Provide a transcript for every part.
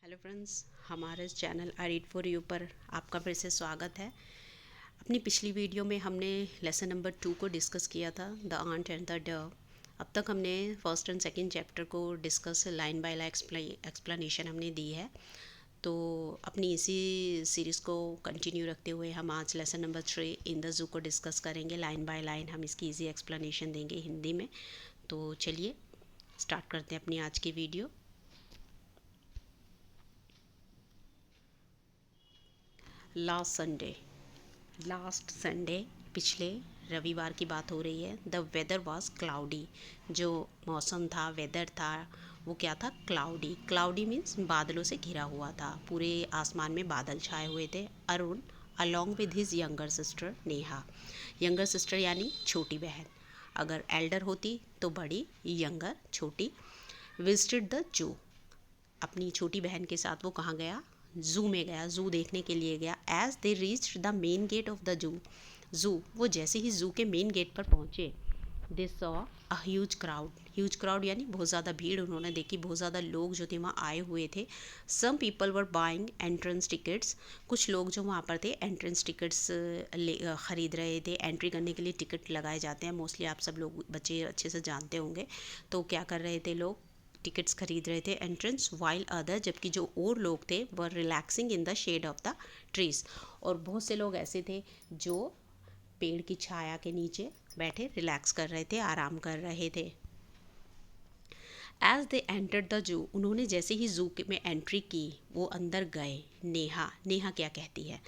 Hello friends, हमारे इस channel I read for you पर आपका फिर से स्वागत है। अपनी पिछली वीडियो में हमने लेसन नंबर 2 को डिस्कस किया था, the ant and the dove. अब तक हमने फर्स्ट एंड सेकंड चैप्टर को discuss line by line explanation हमने दी है। तो अपनी इसी सीरीज़ को कंटिन्यू रखते हुए हम आज लेसन नंबर 3 इन द जू को डिस्कस करेंगे। लाइन बाय लाइन हम इसकी ईजी एक्सप्लेनेशन देंगे हिंदी में। तो चलिए स्टार्ट करते हैं अपनी आज की वीडियो। लास्ट संडे पिछले रविवार की बात हो रही है। The weather was cloudy. जो मौसम था, वेदर था, वो क्या था? क्लाउडी। क्लाउडी मीन्स बादलों से घिरा हुआ था, पूरे आसमान में बादल छाए हुए थे। Arun along with his younger sister Neha. Younger sister यानी छोटी बहन, अगर एल्डर होती तो बड़ी, यंगर छोटी। Visited the zoo. अपनी छोटी बहन के साथ वो कहाँ गया? जू में गया, जू देखने के लिए गया। As they reached the main gate of the zoo, वो जैसे ही जू के मेन गेट पर पहुँचे, they saw a huge crowd. Huge crowd यानी बहुत ज़्यादा भीड़ उन्होंने देखी, बहुत ज़्यादा लोग जो थे वहाँ आए हुए थे। Some people were buying entrance tickets. कुछ लोग जो वहाँ पर थे एंट्रेंस टिकट्स ख़रीद रहे थे। एंट्री करने के लिए टिकट लगाए जाते हैं, मोस्टली आप सब लोग बच्चे अच्छे से जानते होंगे। तो क्या कर रहे थे लोग? टिकट्स खरीद रहे थे एंट्रेंस। वाइल अदर, जबकि जो और लोग थे were relaxing in the shade of the trees. और बहुत से लोग ऐसे थे जो पेड़ की छाया के नीचे बैठे रिलैक्स कर रहे थे, आराम कर रहे थे। As they entered the zoo, उन्होंने जैसे ही जू में एंट्री की, वो अंदर गए। नेहा क्या कहती है?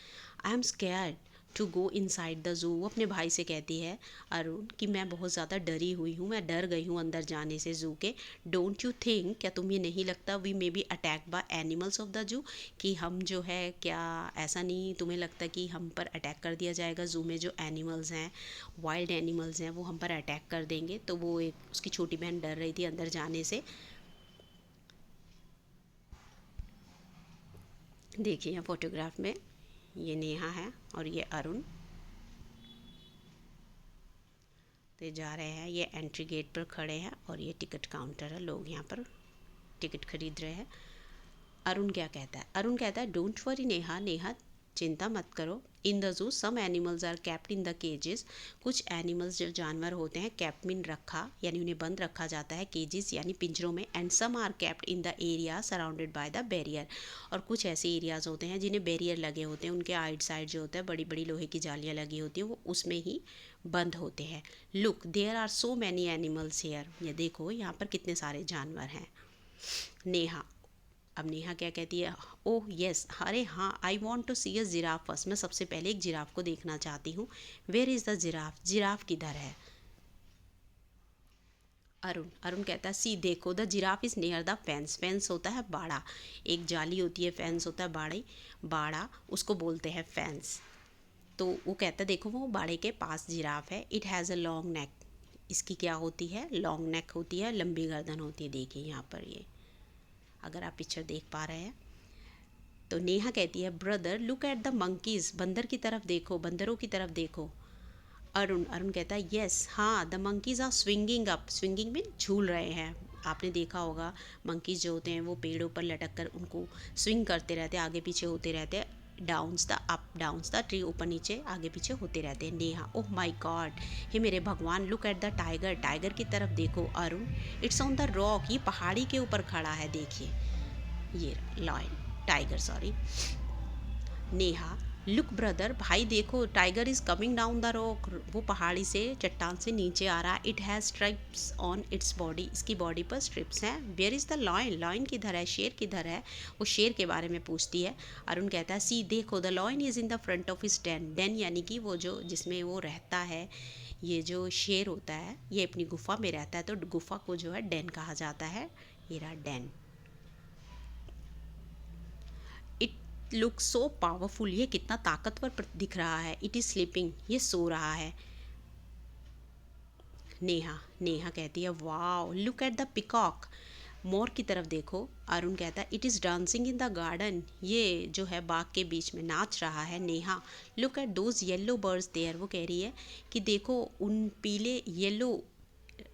I am scared to go inside the zoo. वो अपने भाई से कहती है, अरुण, कि मैं बहुत ज़्यादा डरी हुई हूँ, मैं डर गई हूँ अंदर जाने से जू के। डोंट यू थिंक, क्या तुम्हें नहीं लगता, we may be attack by animals of the zoo, कि हम जो है, क्या ऐसा नहीं तुम्हें लगता कि हम पर अटैक कर दिया जाएगा? जू में जो एनिमल्स हैं, वाइल्ड एनिमल्स हैं, वो हम पर अटैक कर देंगे। तो वो एक उसकी छोटी बहन डर रही थी अंदर जाने से। देखिए यहाँ फोटोग्राफ में ये नेहा है और ये अरुण। तो ये जा रहे हैं, ये एंट्री गेट पर खड़े हैं और ये टिकट काउंटर है, लोग यहाँ पर टिकट खरीद रहे हैं। अरुण क्या कहता है? अरुण कहता है, डोंट वरी नेहा, चिंता मत करो। In the zoo some animals are kept in the cages. कुछ एनिमल्स जो जानवर होते हैं कैप्ट में रखा, यानी उन्हें बंद रखा जाता है, केजेस यानी पिंजरों में। And some are kept in the area surrounded by the barrier. और कुछ ऐसे एरियाज होते हैं जिन्हें बैरियर लगे होते हैं, उनके आइड साइड जो होता है बड़ी बड़ी लोहे की जालियाँ लगी होती हैं, वो उसमें ही बंद होते हैं। Look there are so many animals here. ये देखो यहाँ पर कितने सारे जानवर हैं। नेहा, अब नेहा क्या कहती है? ओह यस, अरे हाँ, I want to see a giraffe first. मैं सबसे पहले एक जिराफ को देखना चाहती हूँ। Where is the giraffe? Giraffe किधर है? अरुण कहता है, सी देखो, the giraffe is near the fence. Fence होता है बाड़ा, एक जाली होती है, फेंस होता है बाड़ा, उसको बोलते हैं फेंस। तो वो कहता है, देखो वो बाड़े के पास जिराफ है। It has a long neck. इसकी क्या होती है? लॉन्ग नेक होती है, लंबी गर्दन होती है। देखिए यहाँ पर ये, अगर आप पिक्चर देख पा रहे हैं। तो नेहा कहती है, brother look at the monkeys. बंदर की तरफ देखो, बंदरों की तरफ देखो। अरुण कहता है, यस हाँ, the monkeys are swinging up. Swinging में झूल रहे हैं। आपने देखा होगा मंकीज़ जो होते हैं वो पेड़ों पर लटक कर उनको स्विंग करते रहते हैं, आगे पीछे होते रहते हैं। Downs the up, downs the tree, ऊपर नीचे आगे पीछे होते रहते हैं। नेहा, ओह माई गॉड, हे मेरे भगवान, look at the tiger. Tiger की तरफ देखो। Arun, it's on the rock, ये पहाड़ी के ऊपर खड़ा है, देखिए ये lion, tiger sorry. Neha, look brother, भाई देखो, tiger is coming down the rock. वो पहाड़ी से, चट्टान से नीचे आ रहा है। It has stripes on its body, इसकी बॉडी पर स्ट्रिप्स हैं। Where is the lion? Lion किधर है? शेर किधर है? वो शेर के बारे में पूछती है। अरुण कहता है, सी देखो, the lion is in the front of इस डेन। डेन यानी कि वो जो जिसमें वो रहता है, ये जो शेर होता है ये अपनी गुफा में रहता है, तो गुफा को जो है डेन कहा जाता है। ये रहा den. It look so powerful, ये कितना ताकतवर दिख रहा है। इट इज़ स्लीपिंग, ये सो रहा है। नेहा कहती है, wow look at the peacock. मोर की तरफ देखो। अरुण कहता है, it is dancing in the garden. ये जो है बाग के बीच में नाच रहा है। Neha, look at those yellow birds there. वो कह रही है कि देखो उन पीले येलो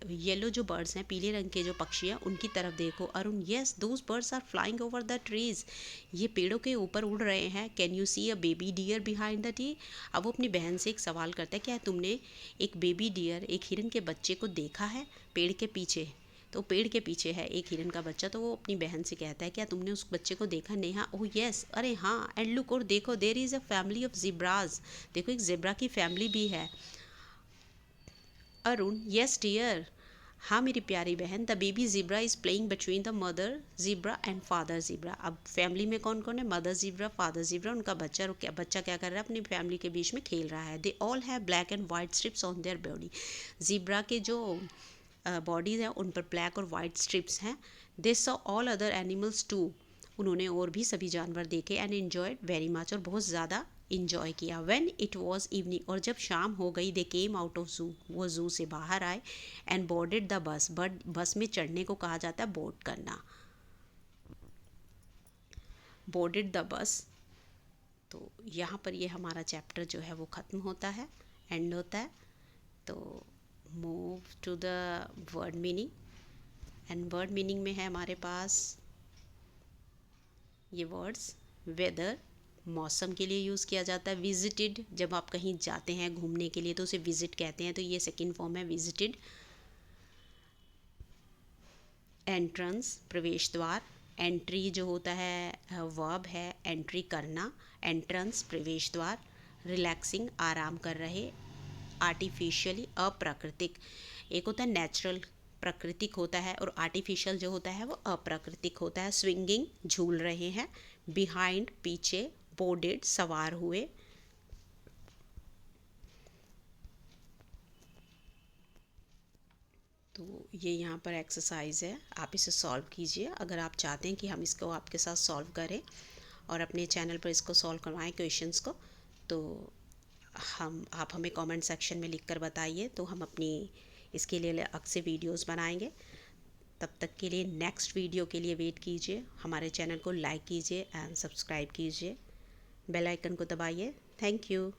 येलो जो बर्ड्स हैं, पीले रंग के जो पक्षी हैं, उनकी तरफ देखो Arun. Yes, those birds are flying over the trees. ये पेड़ों के ऊपर उड़ रहे हैं। Can you see a baby deer behind the tree. अब वो अपनी बहन से एक सवाल करता है, क्या तुमने एक बेबी डियर, एक हिरन के बच्चे को देखा है पेड़ के पीछे। तो पेड़ के पीछे है एक हिरन का बच्चा। तो वो अपनी बहन से कहता है, क्या तुमने उस बच्चे को देखा। नेहा, ओह यस, अरे हाँ, एंड लुक, और देखो, there is a family of zebras. देखो एक जिब्रा की फैमिली भी है। अरुण, यस डियर, हाँ मेरी प्यारी बहन, the baby zebra is playing between the mother zebra and father zebra. अब फैमिली में कौन कौन है, मदर ज़ीब्रा, फादर ज़ीब्रा, उनका बच्चा। और क्या बच्चा क्या कर रहा है, अपनी फैमिली के बीच में खेल रहा है। They all have black and white strips on their body. Zebra के जो बॉडीज़ हैं उन पर ब्लैक और वाइट स्ट्रिप्स हैं। They saw all other animals too. उन्होंने और भी सभी जानवर देखे एंड एन्जॉयड वेरी मच, और बहुत ज़्यादा इंजॉय किया। व्हेन इट वाज इवनिंग, और जब शाम हो गई, दे केम आउट ऑफ जू, वो जू से बाहर आए and boarded the bus. But बस में चढ़ने को कहा जाता है बोर्ड करना, बोर्डेड द बस। तो यहाँ पर ये हमारा चैप्टर जो है वो ख़त्म होता है, एंड होता है। तो move to the word meaning, and word meaning में है हमारे पास ये वर्ड्स। वेदर, मौसम के लिए यूज़ किया जाता है। विजिटेड, जब आप कहीं जाते हैं घूमने के लिए तो उसे विजिट कहते हैं, तो ये सेकंड फॉर्म है विजिटेड। एंट्रेंस, प्रवेश द्वार। एंट्री जो होता है वर्ब है, एंट्री करना। एंट्रेंस, प्रवेश द्वार। रिलैक्सिंग, आराम कर रहे। आर्टिफिशियली, अप्राकृतिक। एक होता है नेचुरल, प्राकृतिक होता है, और आर्टिफिशियल जो होता है वो अप्राकृतिक होता है। स्विंगिंग, झूल रहे हैं। बिहाइंड, पीछे। बोर्डेड, सवार हुए। तो ये यहाँ पर एक्सरसाइज है, आप इसे सॉल्व कीजिए। अगर आप चाहते हैं कि हम इसको आपके साथ सॉल्व करें और अपने चैनल पर इसको सॉल्व करवाएं क्वेश्चंस को, तो आप हमें कमेंट सेक्शन में लिखकर बताइए, तो हम अपनी इसके लिए अलग से वीडियोस बनाएंगे। तब तक के लिए नेक्स्ट वीडियो के लिए वेट कीजिए। हमारे चैनल को लाइक कीजिए एंड सब्सक्राइब कीजिए, बेल आइकन को दबाइए। Thank you.